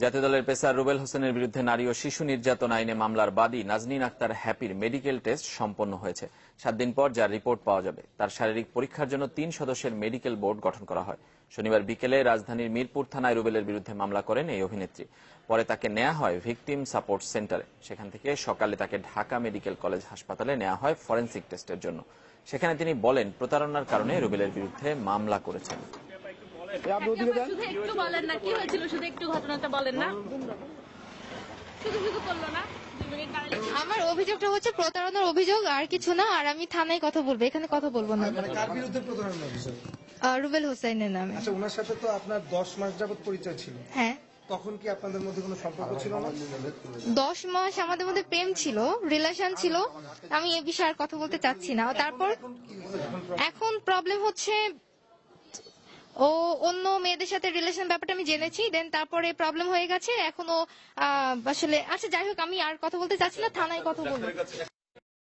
জাতীয় দলের পেসার রুবেল হোসেনের বিরুদ্ধে নারী ও শিশু নির্যাতন আইনে মামলার বাদী নাজনীন আক্তার হ্যাপির মেডিকেল টেস্ট সম্পন্ন হয়েছে। 7 দিন পর যার রিপোর্ট পাওয়া যাবে। তার শারীরিক পরীক্ষার জন্য 3 সদস্যের মেডিকেল বোর্ড গঠন করা হয়। শনিবার বিকেলে রাজধানীর মিরপুর থানায় রুবেলের বিরুদ্ধে মামলা করেন এই অভিনেত্রী। পরে তাকে নেওয়া হয় ভিকটিম সাপোর্ট সেন্টারে। সেখান থেকে সকালে তাকে ঢাকা মেডিকেল কলেজ হাসপাতালে নেওয়া হয় ফরেনসিক টেস্টের জন্য। সেখানে তিনি বলেন প্রতারণার কারণে রুবেলের বিরুদ্ধে মামলা করেছেন। আমার অভিযোগটা হচ্ছে প্রতারণার অভিযোগ, আর কিছু না। আর আমি থানায় কথা বলবো, এখানে কথা বলবো না। কার বিরুদ্ধে প্রতারণার অভিযোগ? রুবেল হোসেনের নামে। আচ্ছা, ওনার সাথে তো আপনার 10 মাস যাবত পরিচয় ছিল। হ্যাঁ। তখন কি আপনাদের মধ্যে কোনো সম্পর্ক ছিল না? 10 মাস আমাদের মধ্যে প্রেম ছিল, রিলেশন ছিল। আমি এ বিষয়ে আর কথা বলতে চাচ্ছি না। তারপর এখন প্রবলেম হচ্ছে ও অন্য মেয়েদের সাথে রিলেশন ব্যাপারটা আমি জেনেছি, দেন তারপরে প্রবলেম হয়ে গেছে। এখনো আসলে আচ্ছা যাই হোক, আমি আর কথা বলতে চাচ্ছি না, থানায় কথা বলবো।